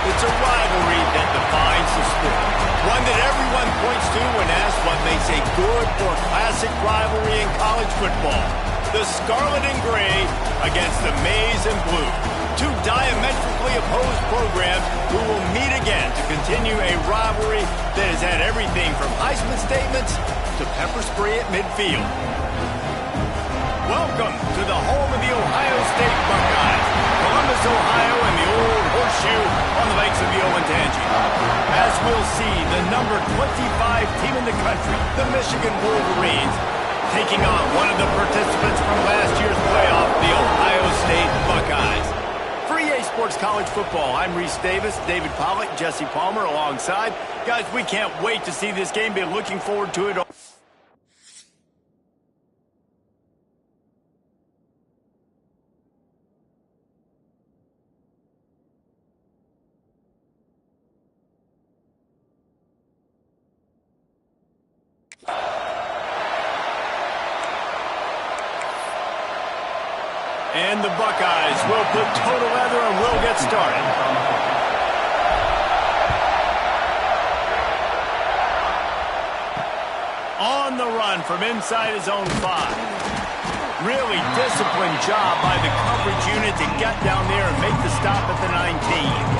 It's a rivalry that defines the sport. One that everyone points to when asked what makes a good or classic rivalry in college football. The Scarlet and Gray against the Maize and Blue. Two diametrically opposed programs who will meet again to continue a rivalry that has had everything from Heisman statements to pepper spray at midfield. Welcome to the home of the Ohio State Buckeyes, Columbus, Ohio, and the old horseshoe on the lakes of the Olentangy. As we'll see, the number 25 team in the country, the Michigan Wolverines, taking on one of the participants from last year's playoff, the Ohio State Buckeyes. For EA Sports College Football, I'm Reese Davis, David Pollack, Jesse Palmer alongside. Guys, we can't wait to see this game. Be looking forward to it. And the Buckeyes will put total leather and will get started. On the run from inside his own 5. Really disciplined job by the coverage unit to get down there and make the stop at the 19.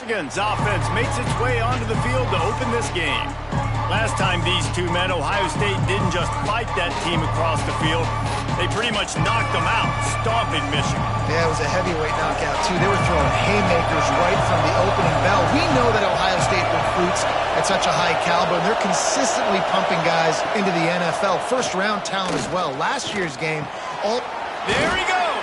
Michigan's offense makes its way onto the field to open this game. Last time these two met, Ohio State didn't just fight that team across the field. They pretty much knocked them out, stomping Michigan. Yeah, it was a heavyweight knockout, too. They were throwing haymakers right from the opening bell. We know that Ohio State recruits at such a high caliber, and they're consistently pumping guys into the NFL. First-round talent as well. Last year's game, There he goes!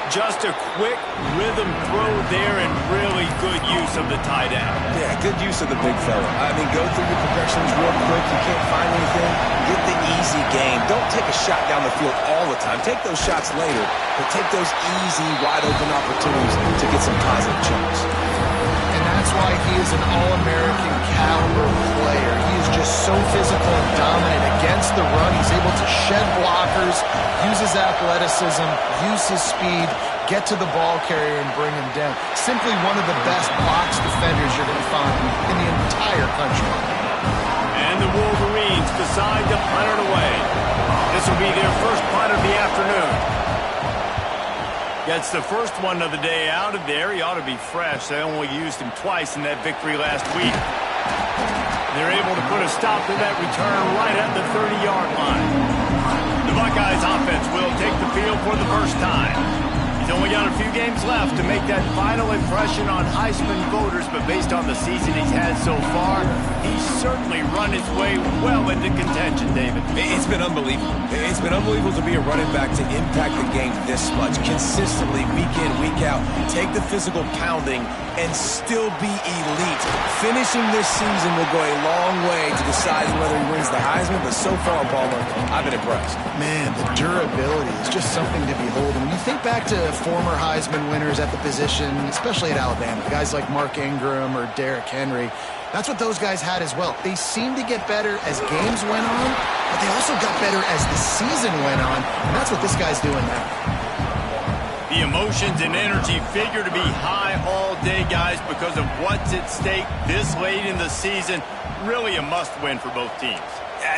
Just a quick rhythm throw there and really good use of the tight end. Yeah, good use of the big fella. I mean, go through your progressions real quick. You can't find anything. Get the easy game. Don't take a shot down the field all the time. Take those shots later, but take those easy, wide-open opportunities to get some positive chunks. And that's why he is an All-American caliber player. He is just so physical and dominant against the run. He's able to shed blockers, use his athleticism, use his speed, get to the ball carrier and bring him down. Simply one of the best box defenders you're going to find in the entire country. And the Wolverines decide to punt it away. This will be their first punt of the afternoon. Gets the first one of the day out of there. He ought to be fresh. They only used him twice in that victory last week. They're able to put a stop to that return right at the 30-yard line. The Buckeyes offense will take the field for the first time. He's only got a few games left to make that final impression on Heisman voters, but based on the season he's had so far, he's certainly run his way well into contention, David. It's been unbelievable. It's been unbelievable to be a running back to impact the game this much, consistently, week in, week out, take the physical pounding, and still be elite. Finishing this season will go a long way to deciding whether he wins the Heisman, but so far, Palmer, I've been impressed. Man, the durability is just something to behold. And when you think back to former Heisman winners at the position, especially at Alabama, guys like Mark Ingram or Derrick Henry, that's what those guys had as well. They seemed to get better as games went on, but they also got better as the season went on, and that's what this guy's doing now. The emotions and energy figure to be high all day, guys, because of what's at stake this late in the season. Really a must-win for both teams.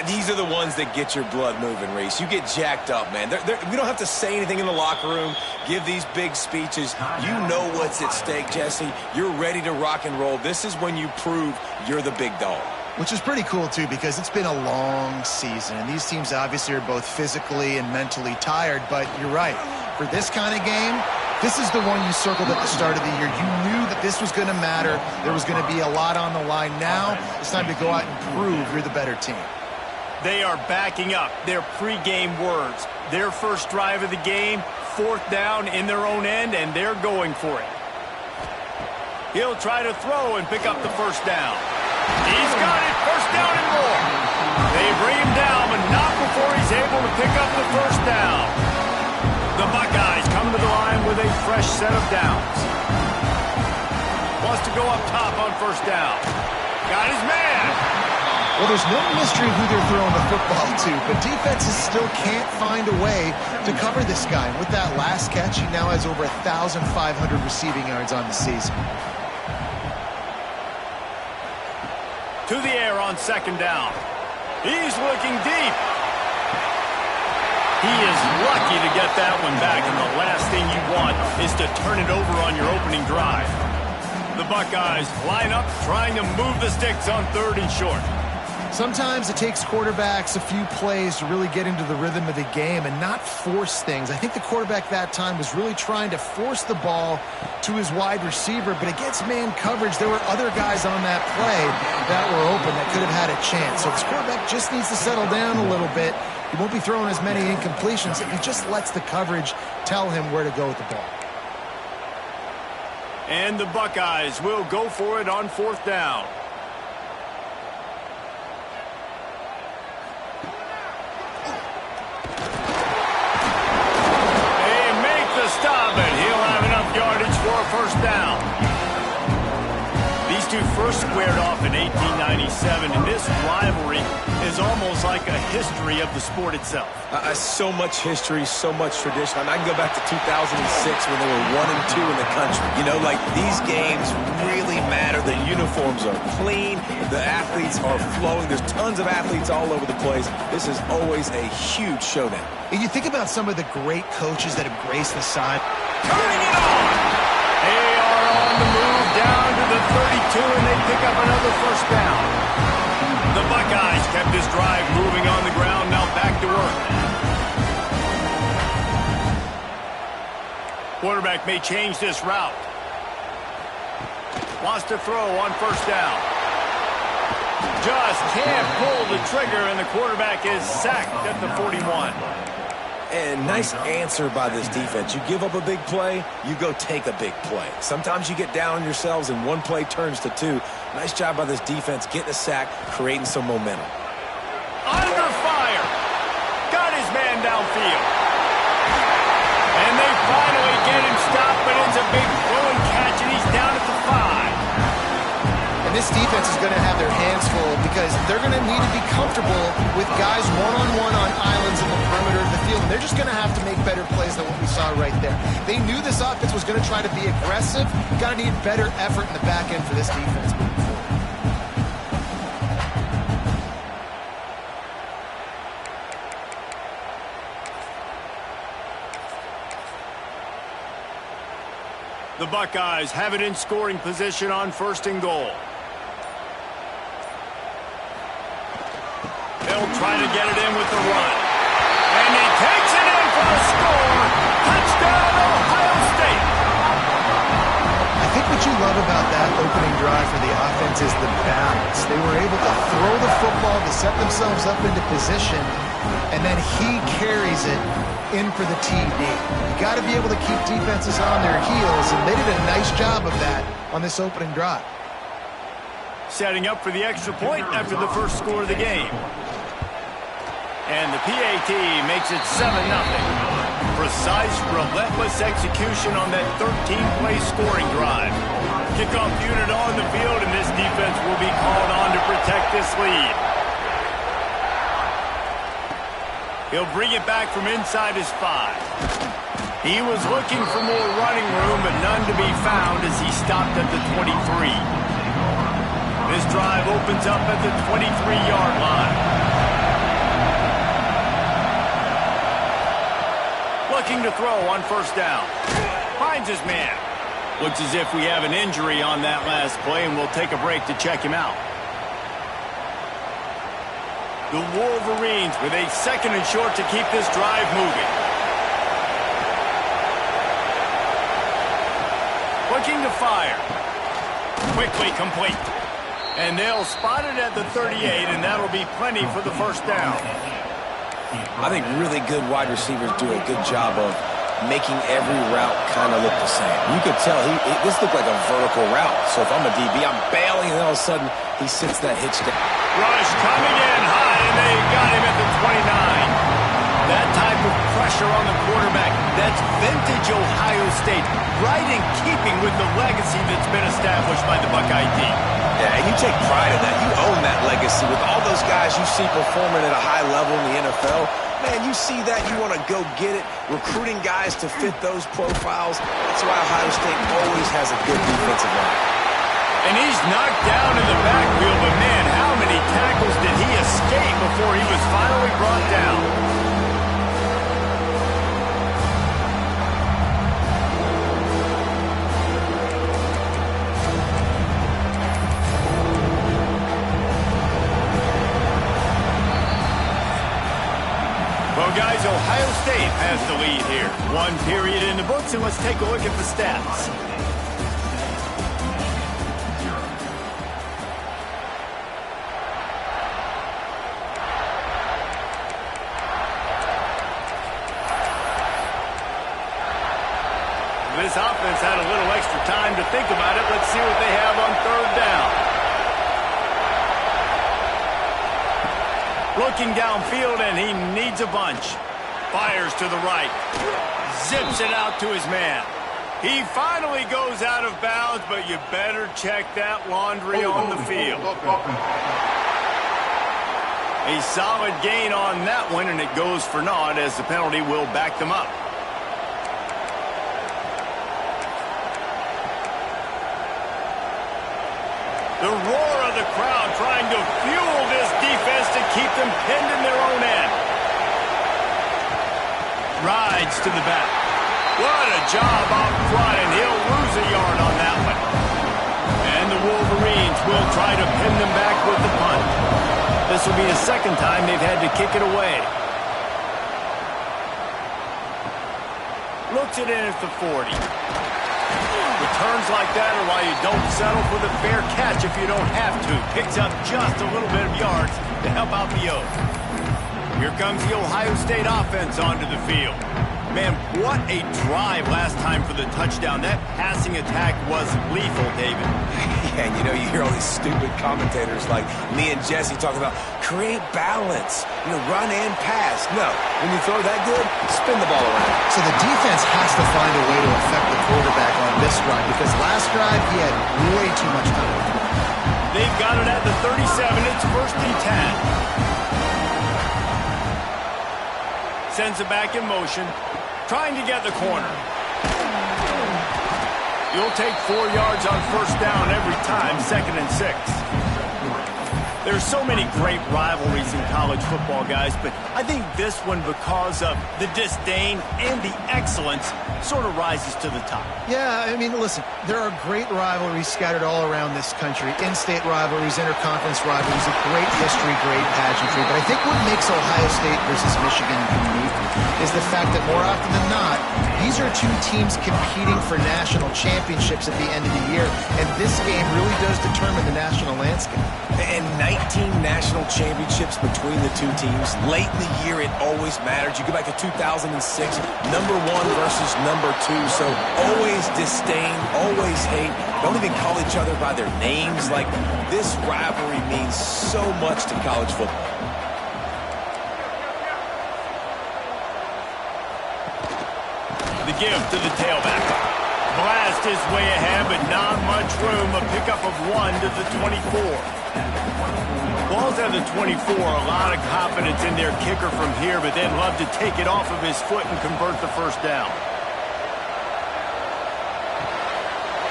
These are the ones that get your blood moving, Reese. You get jacked up, man. We don't have to say anything in the locker room, give these big speeches. You know what's at stake, Jesse. You're ready to rock and roll. This is when you prove you're the big dog. Which is pretty cool, too, because it's been a long season. And these teams obviously are both physically and mentally tired, but you're right. For this kind of game, This is the one you circled at the start of the year. You knew that this was going to matter. There was going to be a lot on the line. Now it's time to go out and prove you're the better team. They are backing up their pregame words. Their first drive of the game, 4th down in their own end, and they're going for it. He'll try to throw and pick up the first down. He's got it, 1st down and more. They bring him down, but not before he's able to pick up the 1st down. The Buckeyes come to the line with a fresh set of downs. Wants to go up top on 1st down. Got his man. Well, there's no mystery who they're throwing the football to, but defenses still can't find a way to cover this guy. With that last catch, he now has over 1,500 receiving yards on the season. To the air on 2nd down. He's looking deep. He is lucky to get that one back, and the last thing you want is to turn it over on your opening drive. The Buckeyes line up trying to move the sticks on 3rd and short. Sometimes it takes quarterbacks a few plays to really get into the rhythm of the game and not force things. I think the quarterback that time was really trying to force the ball to his wide receiver, but against man coverage, there were other guys on that play that were open that could have had a chance. So this quarterback just needs to settle down a little bit. He won't be throwing as many incompletions if he just lets the coverage tell him where to go with the ball. And the Buckeyes will go for it on 4th down. Stop it. He'll have enough yardage for a 1st down. These two first squared off in 1897, and this rivalry is almost like a history of the sport itself. So much history, so much tradition. I can go back to 2006 when they were 1 and 2 in the country. You know, like, these games really matter. The uniforms are clean. The athletes are flowing. There's tons of athletes all over the place. This is always a huge showdown. And you think about some of the great coaches that have graced the side. Turning it on! They are on the move down to the 32, and they pick up another 1st down. The Buckeyes kept this drive moving on the ground, now back to work. Quarterback may change this route. Wants to throw on 1st down. Just can't pull the trigger, and the quarterback is sacked at the 41. And nice answer by this defense. You give up a big play, you go take a big play. Sometimes you get down on yourselves and one play turns to 2. Nice job by this defense getting a sack, creating some momentum. Under fire. Got his man downfield. And they finally get him stopped, but it's a big throwing catch, and he's down at the 5. And this defense is going to have their hands full because they're going to need to be comfortable with guys one-on-one on islands in the perimeter of the field. And they're just going to have to make better plays than what we saw right there. They knew this offense was going to try to be aggressive. Got to need better effort in the back end for this defense moving forward. The Buckeyes have it in scoring position on 1st and goal. They'll try to get it in with the run. And he takes it in for a score. Touchdown, Ohio State. I think what you love about that opening drive for the offense is the balance. They were able to throw the football to set themselves up into position, and then he carries it in for the TD. You got to be able to keep defenses on their heels, and they did a nice job of that on this opening drive. Setting up for the extra point after the first score of the game. And the PAT makes it 7-0. Precise, relentless execution on that 13-play scoring drive. Kickoff unit on the field, and this defense will be called on to protect this lead. He'll bring it back from inside his 5. He was looking for more running room, but none to be found as he stopped at the 23. This drive opens up at the 23-yard line. Looking to throw on 1st down. Finds his man. Looks as if we have an injury on that last play, and we'll take a break to check him out. The Wolverines with a 2nd and short to keep this drive moving. looking to fire. Quickly complete. And they'll spot it at the 38, and that'll be plenty for the first down. I think really good wide receivers do a good job of making every route kind of look the same. You could tell this looked like a vertical route. So if I'm a DB, I'm bailing, and all of a sudden he sits that hitch down. Rush coming in high, and they got him at the 29. That type of pressure on the quarterback, that's vintage Ohio State, right in keeping with the legacy that's been established by the Buckeye team. Yeah, and you take pride in that. You own that legacy with all those guys you see performing at a high level in the NFL. Man, you see that, you want to go get it, recruiting guys to fit those profiles. That's why Ohio State always has a good defensive line. And he's knocked down in the backfield, but man, how many tackles did he escape before he was finally brought down? Well, guys, Ohio State has the lead here. One period in the books, and let's take a look at the stats. This offense had a little extra time to think about it. Let's see what they have on third down. Looking downfield, and he needs a bunch. Fires to the right. Zips it out to his man. He finally goes out of bounds, but you better check that laundry on the field. A solid gain on that one, and it goes for naught as the penalty will back them up. The roar of the crowd trying to fuel this defense to keep them pinned in their own end. Rides to the back. What a job up front, and he'll lose a yard on that one. And the Wolverines will try to pin them back with the punt. This will be the second time they've had to kick it away. Looks it in at the 40. Returns like that are why you don't settle for the fair catch if you don't have to. Picks up just a little bit of yards to help out the O's. Here comes the Ohio State offense onto the field. Man, what a drive last time for the touchdown. That passing attack was lethal, David. Yeah, and you know, you hear all these stupid commentators like me and Jesse talking about create balance, run and pass. No, when you throw that good, spin the ball around. So the defense has to find a way to affect the quarterback on this drive because last drive he had way too much time. They've got it at the 37. It's first and 10. Sends it back in motion. Trying to get the corner. You'll take 4 yards on first down every time, 2nd and 6. There's so many great rivalries in college football, guys, but I think this one, because of the disdain and the excellence, sort of rises to the top. Yeah, I mean, listen, there are great rivalries scattered all around this country. In-state rivalries, interconference rivalries, a great history, great pageantry. But I think what makes Ohio State versus Michigan unique is the fact that more often than not, these are two teams competing for national championships at the end of the year, and this game really does determine the national landscape. And 19 national championships between the two teams. Late in the year, it always mattered. You go back to 2006, number 1 versus number 2. So always disdain, always hate. Don't even call each other by their names. Like, this rivalry means so much to college football. The give to the tailback. Blast his way ahead, but not much room. A pickup of 1 to the 24. Ball's at the 24. A lot of confidence in their kicker from here, but they'd love to take it off of his foot and convert the first down.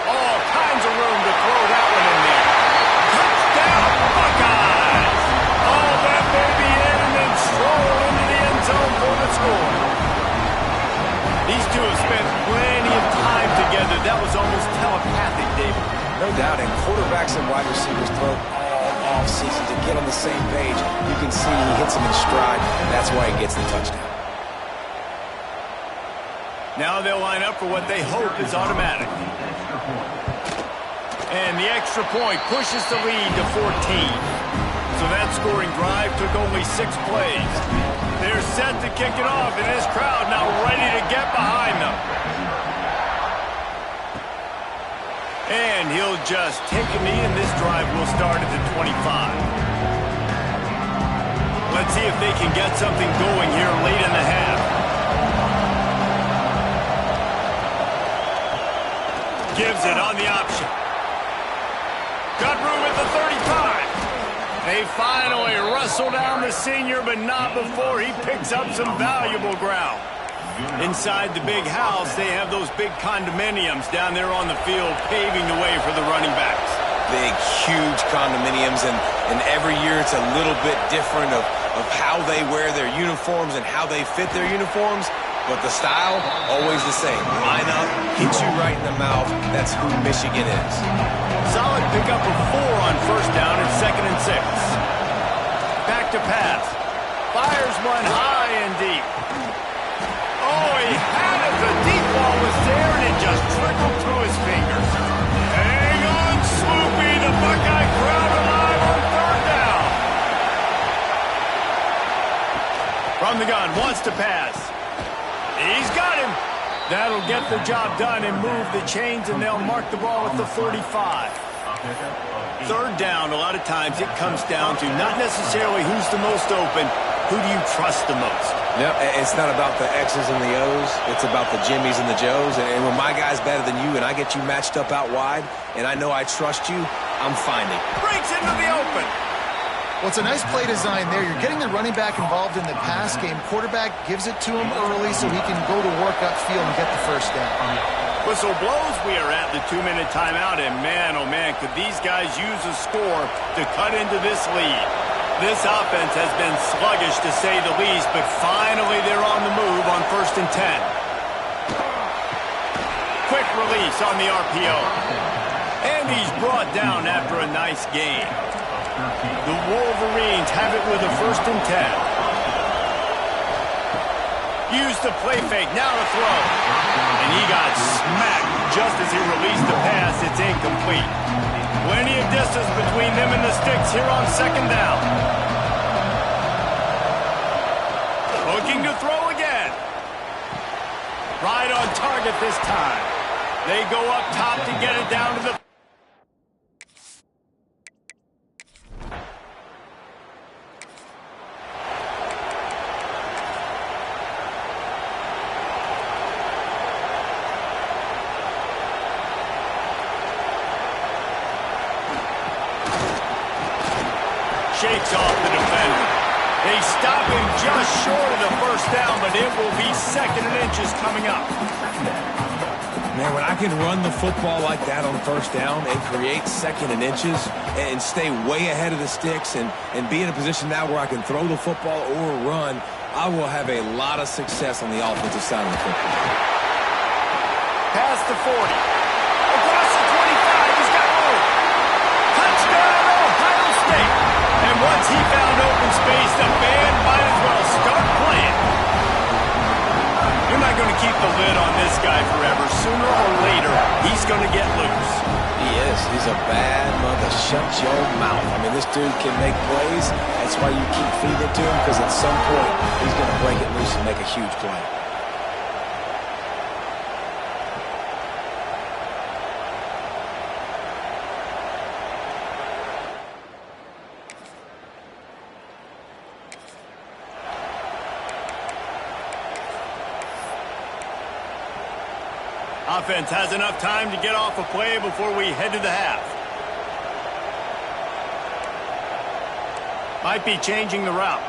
All kinds of room to throw that one in there. Touchdown, Buckeyes! All that baby in and then stroll into the end zone for the score. These two have spent plenty of time together. That was almost telepathic, David. No doubt, and quarterbacks and wide receivers throw all offseason to get on the same page. You can see he hits him in stride, and that's why he gets the touchdown. Now they'll line up for what they hope is automatic. And the extra point pushes the lead to 14. So that scoring drive took only 6 plays. They're set to kick it off, and this crowd now ready to get behind them. And he'll just take a knee, and this drive will start at the 25. Let's see if they can get something going here late in the half. Gives it on the option. Got room at the 35. They finally wrestle down the senior, but not before he picks up some valuable ground. Inside the big house, they have those big condominiums down there on the field paving the way for the running backs. Big, huge condominiums, and every year it's a little bit different of how they wear their uniforms and how they fit their uniforms. But the style, always the same. Line up, hit you right in the mouth. That's who Michigan is. Solid pickup of 4 on first down and 2nd and 6. Back to pass. Fires one high and deep. Oh, he had it. The deep ball was there, and it just trickled through his fingers. Hang on, Swoopy. The Buckeye crowd alive on 3rd down. From the gun, wants to pass. He's got him. That'll get the job done and move the chains, and they'll mark the ball at the 45. 3rd down, a lot of times it comes down to not necessarily who's the most open, who do you trust the most? Yep, it's not about the X's and the O's. It's about the Jimmies and the Joes. And when my guy's better than you and I get you matched up out wide, and I know I trust you, I'm finding. Breaks into the open. Well, it's a nice play design there. You're getting the running back involved in the pass game. Quarterback gives it to him early so he can go to work upfield and get the 1st down. Whistle blows. We are at the 2-minute timeout, and man, oh man, could these guys use a score to cut into this lead. This offense has been sluggish to say the least, but finally they're on the move on 1st and 10. Quick release on the RPO. And he's brought down after a nice gain. The Wolverines have it with a 1st and 10. Use the play fake, now to throw. And he got smacked just as he released the pass. It's incomplete. Plenty of distance between them and the sticks here on 2nd down. Looking to throw again. Right on target this time. They go up top to get it down to the... Shakes off the defender. They stop him just short of the 1st down, but it will be 2nd and inches coming up. Man, when I can run the football like that on 1st down and create 2nd and inches and stay way ahead of the sticks and be in a position now where I can throw the football or run, I will have a lot of success on the offensive side of the football. Past the 40. Across the 25. He's got room. Touchdown, Ohio State. And once he found open space, the band might as well start playing. You're not going to keep the lid on this guy forever. Sooner or later, he's going to get loose. He is. He's a bad mother. Shut your mouth. I mean, this dude can make plays. That's why you keep feeding it to him, because at some point, he's going to break it loose and make a huge play. Offense has enough time to get off a play before we head to the half. Might be changing the route.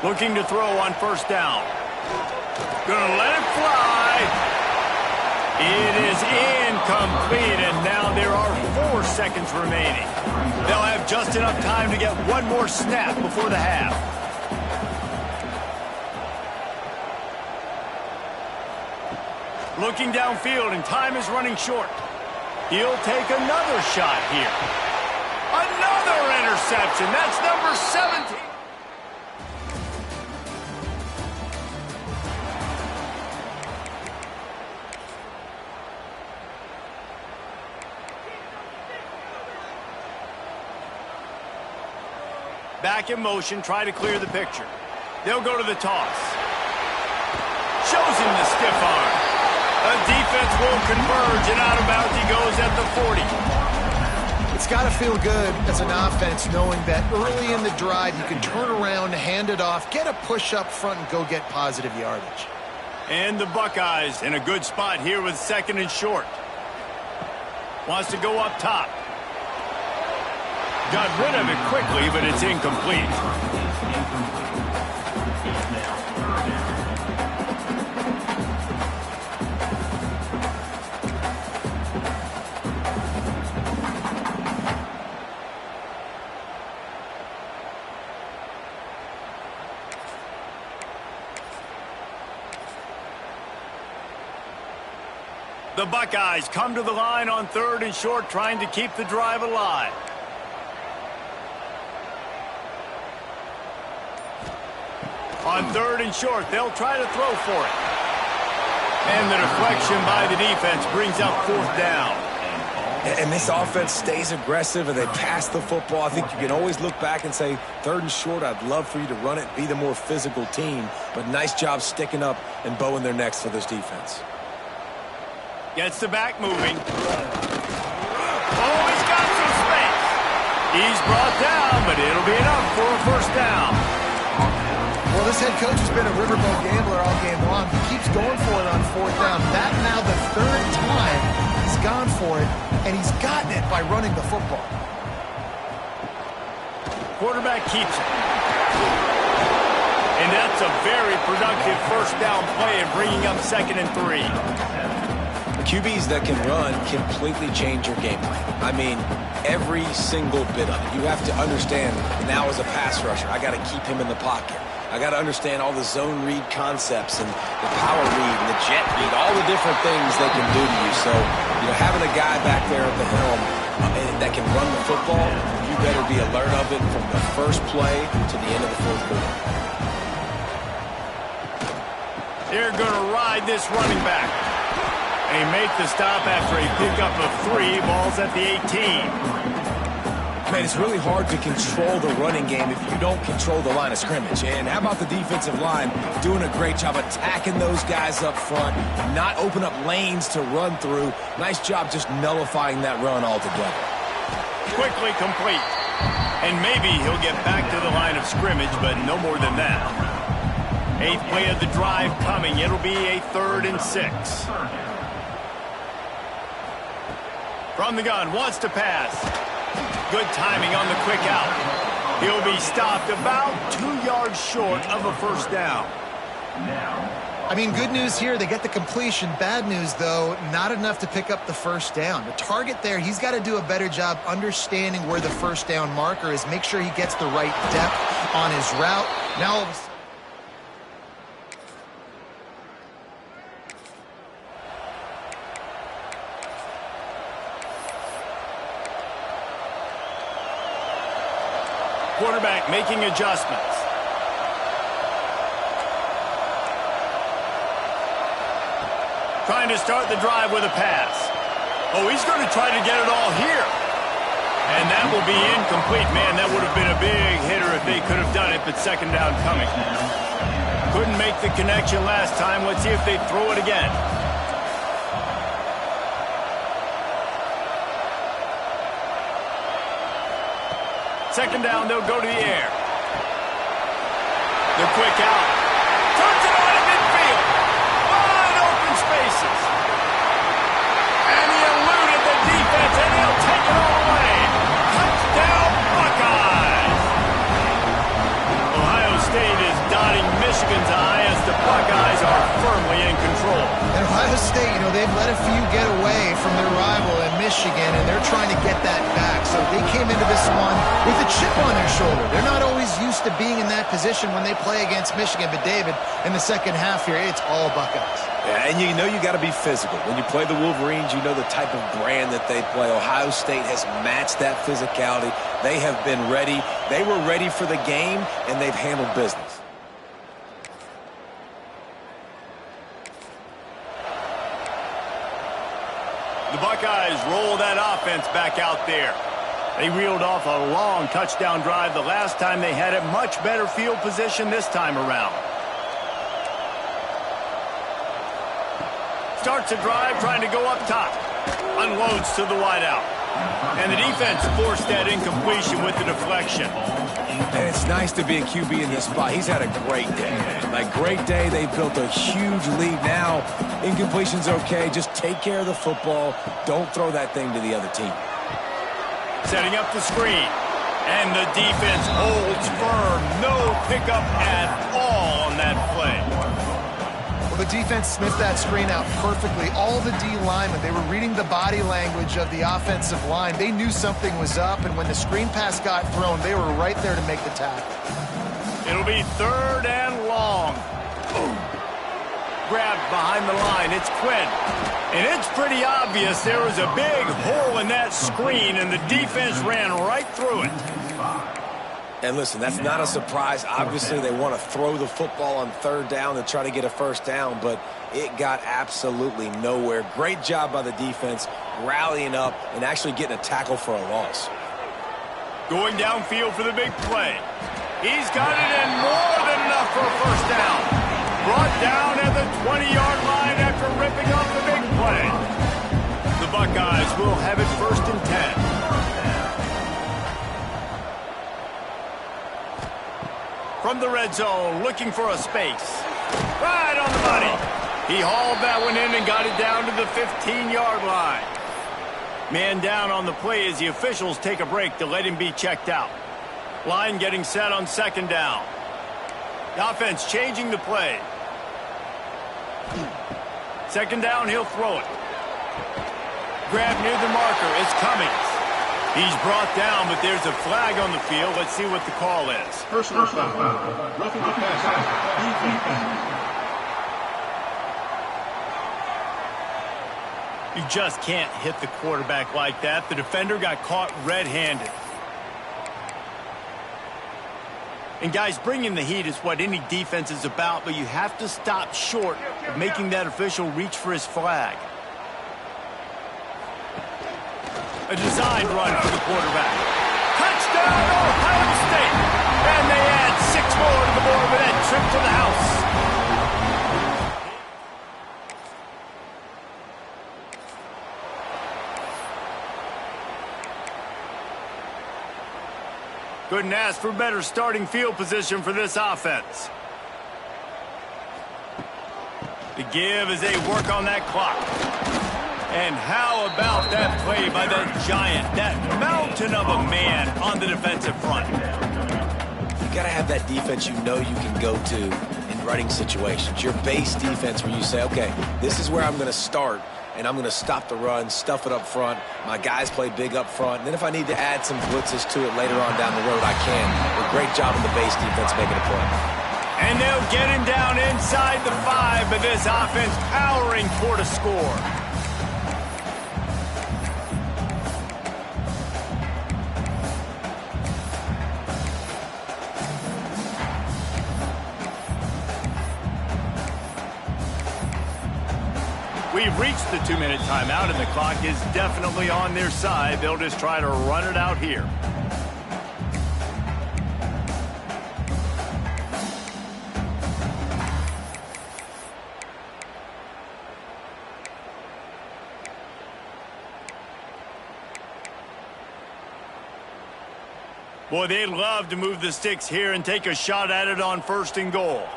Looking to throw on 1st down. Gonna let it fly. It is incomplete, and now there are 4 seconds remaining. They'll have just enough time to get one more snap before the half. Looking downfield, and time is running short. He'll take another shot here. Another interception. That's number 17. Back in motion, try to clear the picture. They'll go to the toss. Shows him the stiff arm. The defense will converge, and out of bounds he goes at the 40. It's got to feel good as an offense knowing that early in the drive you can turn around, hand it off, get a push up front, and go get positive yardage. And the Buckeyes in a good spot here with 2nd and short. Wants to go up top. Got rid of it quickly, but it's incomplete. The Buckeyes come to the line on 3rd and short, trying to keep the drive alive. On 3rd and short, they'll try to throw for it. And the deflection by the defense brings up 4th down. And this offense stays aggressive and they pass the football. I think you can always look back and say, 3rd and short, I'd love for you to run it, be the more physical team. But nice job sticking up and bowing their necks for this defense. Gets the back moving. Oh, he's got some space. He's brought down, but it'll be enough for a 1st down. Well, this head coach has been a riverboat gambler all game long. He keeps going for it on 4th down. That now the 3rd time he's gone for it, and he's gotten it by running the football. Quarterback keeps it. And that's a very productive 1st down play and bringing up 2nd and 3. QBs that can run completely change your game plan. I mean, every single bit of it. You have to understand now as a pass rusher, I got to keep him in the pocket. I got to understand all the zone read concepts and the power read and the jet read, all the different things they can do to you. So, having a guy back there at the helm that can run the football, you better be alert of it from the first play to the end of the 4th quarter. They're going to ride this running back. They make the stop after a pickup of 3, balls at the 18. Man, it's really hard to control the running game if you don't control the line of scrimmage. And how about the defensive line doing a great job attacking those guys up front, not open up lanes to run through. Nice job just nullifying that run altogether. Quickly complete. And maybe he'll get back to the line of scrimmage, but no more than that. 8th play of the drive coming. It'll be a 3rd and 6. From the gun, wants to pass. Good timing on the quick out. He'll be stopped about 2 yards short of a 1st down. I mean, good news here, they get the completion. Bad news, though, not enough to pick up the 1st down. The target there, he's got to do a better job understanding where the 1st down marker is, make sure he gets the right depth on his route. Now all of a sudden, quarterback making adjustments. Trying to start the drive with a pass. Oh, he's going to try to get it all here. And that will be incomplete. Man, that would have been a big hitter if they could have done it, but 2nd down coming. Couldn't make the connection last time. Let's see if they throw it again. Second down, they'll go to the air. The quick out. Turns it on in midfield. Wide open spaces. And he eluded the defense, and he'll take it all away. Touchdown, Buckeyes. Ohio State is dotting Michigan's eye as the Buckeyes are firmly in control. And Ohio State, they've let a few get away from their rival in Michigan, and they're trying to get that back. So they came into this one with a chip on their shoulder. They're not always used to being in that position when they play against Michigan. But, David, in the 2nd half here, it's all Buckeyes. Yeah, and you got to be physical. When you play the Wolverines, you know the type of brand that they play. Ohio State has matched that physicality. They have been ready. They were ready for the game, and they've handled business. The Buckeyes roll that offense back out there. They reeled off a long touchdown drive the last time they had it. Much better field position this time around. Starts a drive trying to go up top. Unloads to the wideout. And the defense forced that incompletion with the deflection. And it's nice to be a QB in this spot. He's had a great day. Like, great day. They've built a huge lead now. Incompletion's okay. Just take care of the football. Don't throw that thing to the other team. Setting up the screen. And the defense holds firm. No pickup at all on that play. Well, the defense sniffed that screen out perfectly. All the D linemen, they were reading the body language of the offensive line. They knew something was up, and when the screen pass got thrown, they were right there to make the tackle. It'll be 3rd and long. Boom. Grabbed behind the line. It's Quinn. And it's pretty obvious there was a big hole in that screen, and the defense ran right through it. And listen, that's not a surprise. Obviously, they want to throw the football on 3rd down to try to get a 1st down, but it got absolutely nowhere. Great job by the defense, rallying up and actually getting a tackle for a loss. Going downfield for the big play. He's got it in more than enough for a 1st down. Brought down at the 20-yard line after ripping off the big play. The Buckeyes will have it 1st and 10. From the red zone, looking for a space. Right on the money. He hauled that one in and got it down to the 15-yard line. Man down on the play as the officials take a break to let him be checked out. Line getting set on 2nd down. The offense changing the play. 2nd down, he'll throw it. Grab near the marker. It's Cummings. He's brought down, but there's a flag on the field. Let's see what the call is. Personal foul. Roughing the passer. You just can't hit the quarterback like that. The defender got caught red-handed. And guys, bringing the heat is what any defense is about, but you have to stop short of making that official reach for his flag. A designed run for the quarterback. Touchdown, Ohio State! And they add 6 more to the board with that trip to the house. Couldn't ask for better starting field position for this offense. The give as they work on that clock. And how about that play by that giant, that mountain of a man on the defensive front? You got to have that defense you know you can go to in running situations. Your base defense where you say, okay, this is where I'm going to start, and I'm going to stop the run, stuff it up front. My guys play big up front. And then if I need to add some blitzes to it later on down the road, I can. But great job on the base defense making a play. And they'll get him down inside the 5, but this offense powering toward a score. We've reached the 2-minute timeout, and the clock is definitely on their side. They'll just try to run it out here. Boy, they'd love to move the sticks here and take a shot at it on 1st and goal.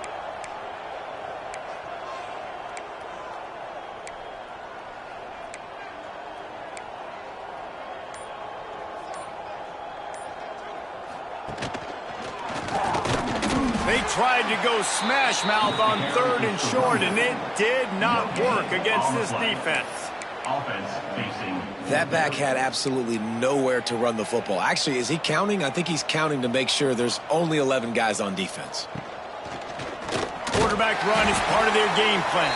They tried to go smash mouth on 3rd and short, and it did not work against this defense. That back had absolutely nowhere to run the football. Actually, is he counting? I think he's counting to make sure there's only 11 guys on defense. Quarterback run is part of their game plan.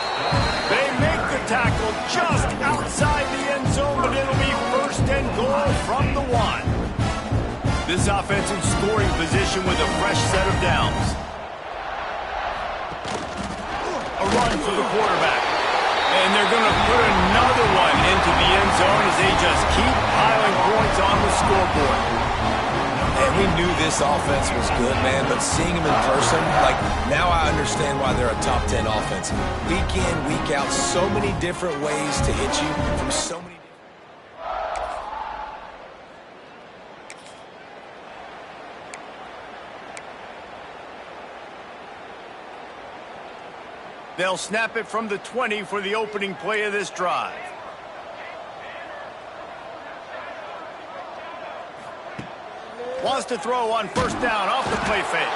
They make the tackle just outside the end zone, but it'll be 1st and goal from the 1. This offense in scoring position with a fresh set of downs. A run for the quarterback. And they're going to put another one into to the end zone as they just keep piling points on the scoreboard. And we knew this offense was good, man, but seeing them in person, like, now I understand why they're a top 10 offense. Week in, week out, so many different ways to hit you from so many. They'll snap it from the 20 for the opening play of this drive. Wants to throw on first down off the play fake.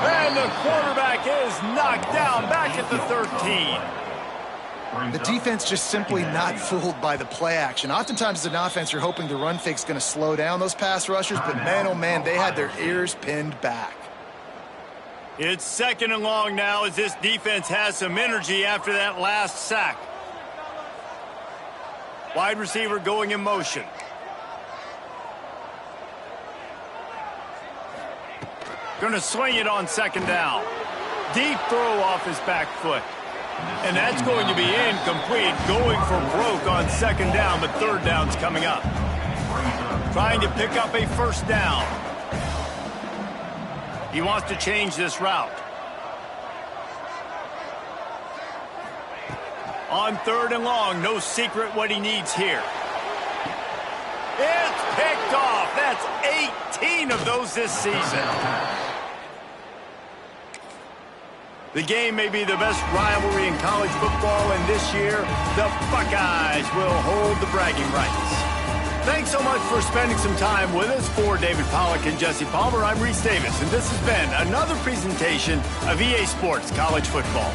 And the quarterback is knocked down back at the 13. The defense just simply not fooled by the play action. Oftentimes as an offense, you're hoping the run fake's going to slow down those pass rushers, but man, oh man, they had their ears pinned back. It's 2nd and long now as this defense has some energy after that last sack. Wide receiver going in motion. Going to swing it on 2nd down. Deep throw off his back foot. And that's going to be incomplete, going for broke on 2nd down, but 3rd down's coming up. Trying to pick up a first down. He wants to change this route. On 3rd and long, no secret what he needs here. It's picked off. That's 18 of those this season. The game may be the best rivalry in college football, and this year, the Buckeyes will hold the bragging rights. Thanks so much for spending some time with us. For David Pollack and Jesse Palmer, I'm Reese Davis, and this has been another presentation of EA Sports College Football.